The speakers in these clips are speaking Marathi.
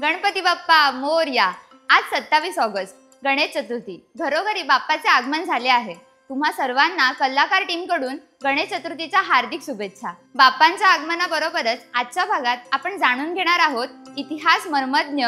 गणपती बाप्पा मोरया। आज 27 ऑगस्ट गणेश चतुर्थी। घरोघरी बाप्पाचे आगमन झाले आहे। तुम्हा सर्वांना कलाकार टीम कडून गणेश चतुर्थीच्या हार्दिक शुभेच्छा। बाप्पांच्या आगमनाबरोबरच आजच्या भागात आपण जाणून घेणार आहोत इतिहास मर्मज्ञ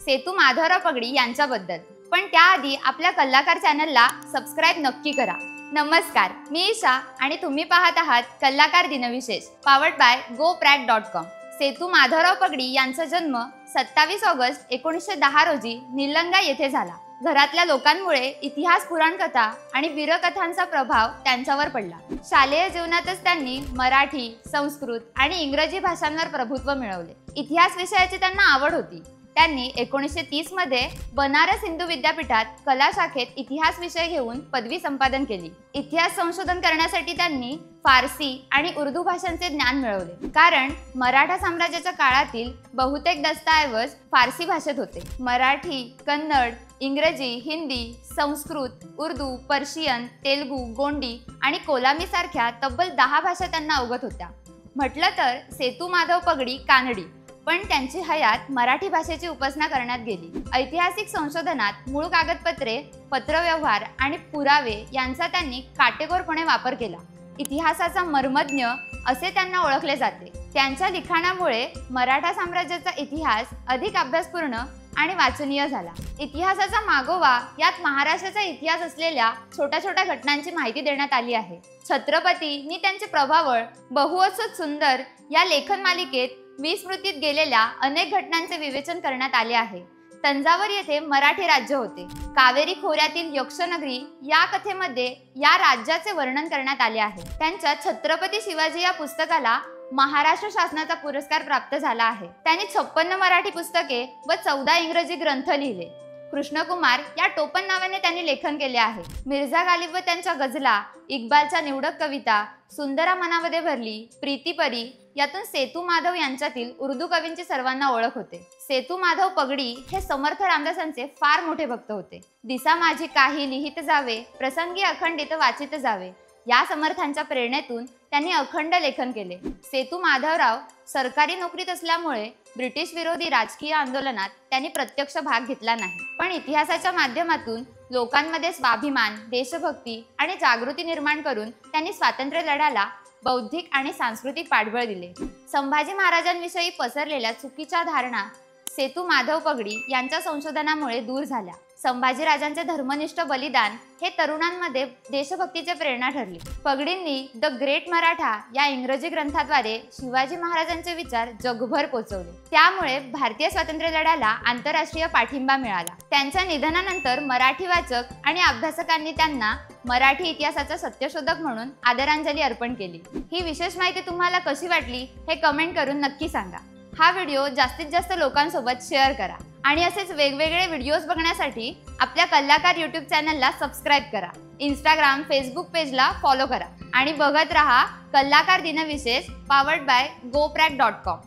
सेतू माधवराव पगडी यांच्याबद्दल। पण त्याआधी आपल्या कलाकार चॅनलला सबस्क्राइब नक्की करा। नमस्कार, मी ईशा आणि तुम्ही पाहत आहात कलाकार दिनविशेष पावर्ड बाय goprag.com। सेतू माधवराव पगडी यांचा जन्म 27 ऑगस्ट 1910 रोजी निलंगा येथे झाला। घरातल्या लोकांमुळे इतिहास पुराणकथा आणि वीरकथांचा प्रभाव त्यांच्यावर पडला। शालेय जीवनातच त्यांनी मराठी, संस्कृत आणि इंग्रजी भाषांवर प्रभुत्व मिळवले। इतिहास विषयाची त्यांना आवड होती। त्यांनी 1930 मध्ये बनारस हिंदू विद्यापीठात कला शाखेत इतिहास विषय घेऊन पदवी संपादन केली। इतिहास संशोधन करण्यासाठी त्यांनी फारसी आणि उर्दू भाषांचे ज्ञान मिळवले, कारण मराठा साम्राज्याच्या काळातील बहुतेक दस्तऐवज फारसी भाषेत होते। मराठी, कन्नड, इंग्रजी, हिंदी, संस्कृत, उर्दू, पर्शियन, तेलुगू, गोंडी आणि कोलामी सारख्या तब्बल 10 भाषा त्यांना अवगत होत्या। म्हटलं तर सेतू माधव पगडी कानडी, पण त्यांची हयात मराठी भाषेची उपासना करण्यात गेली। ऐतिहासिक संशोधनात मूळ कागदपत्रे, पत्रव्यवहार आणि पुरावे यांचा त्यांनी काटेकोरपणे वापर केला। इतिहासाचा मर्मज्ञ असे त्यांना ओळखले जाते। त्यांच्या लिखाणामुळे मराठा साम्राज्याचा इतिहास अधिक अभ्यासपूर्ण आणि वाचनीय झाला। इतिहासाचा मागोवा यात महाराष्ट्राचा इतिहास असलेल्या छोट्या छोट्या घटनांची माहिती देण्यात आली आहे। छत्रपतींनी त्यांचे प्रभावळ बहुअसत सुंदर या लेखन मालिकेत विस्मृतीत गेलेल्या अनेक घटनांचे विवेचन करण्यात आले आहे। तंजावर येथे मराठी राज्य होते। कावेरी खोऱ्यातील यक्षनगरी या कथेमध्ये या राज्याचे वर्णन करण्यात आले आहे। त्यांच्या छत्रपती शिवाजी या पुस्तकाला महाराष्ट्र शासनाचा पुरस्कार प्राप्त झाला आहे। त्यांनी 56 मराठी पुस्तके व 14 इंग्रजी ग्रंथ लिहिले। कृष्णकुमार या टोपण नावाने त्यांनी लेखन केले आहे। मिर्झा गालिब व त्यांच्या गझला, इक्बालच्या निवडक कविता, सुंदरा मनामध्ये भरली, प्रीतीपरी यातून सेतू माधव यांच्यातील उर्दू कवींची सर्वांना ओळख होते। सेतू माधव पगडी हे समर्थ रामदासांचे फार मोठे भक्त होते। दिसा माझी काही लिहित जावे, प्रसंगी अखंडित वाचित जावे या समर्थांच्या प्रेरणेतून त्यांनी अखंड लेखन केले। सेतू माधवराव सरकारी नोकरीत असल्यामुळे ब्रिटिश विरोधी राजकीय आंदोलनात त्यांनी प्रत्यक्ष भाग घेतला नाही, पण इतिहासाच्या माध्यमातून लोकांमध्ये स्वाभिमान, देशभक्ती आणि जागृती निर्माण करून त्यांनी स्वातंत्र्य लढ्याला बौद्धिक आणि सांस्कृतिक पाठबळ दिले। संभाजी महाराजांविषयी पसरलेल्या चुकीच्या धारणा सेतू माधव पगडी यांच्या संशोधनामुळे दूर झाल्या। संभाजीराजांचे धर्मनिष्ठ बलिदान हे तरुणांमध्ये देशभक्तीचे प्रेरणा ठरली। पगडींनी द ग्रेट मराठा या इंग्रजी ग्रंथाद्वारे शिवाजी महाराजांचे विचार जगभर पोहोचवले। त्यामुळे भारतीय स्वातंत्र्य लढ्याला आंतरराष्ट्रीय पाठिंबा मिळाला। त्यांच्या निधनानंतर मराठी वाचक आणि अभ्यासकांनी त्यांना मराठी इतिहासाचा सत्यशोधक म्हणून आदरांजली अर्पण केली। ही विशेष माहिती तुम्हाला कशी वाटली हे कमेंट करून नक्की सांगा। हा व्हिडिओ जास्तीत जास्त लोकांसोबत शेअर करा आणि असेच वेगवेगळे व्हिडिओज बघण्यासाठी आपल्या कलाकार यूट्यूब चॅनलला सबस्क्राइब करा। इंस्टाग्राम, फेसबुक पेजला फॉलो करा आणि बघत रहा कलाकार दिनविशेष पावर्ड बाय goprag.com।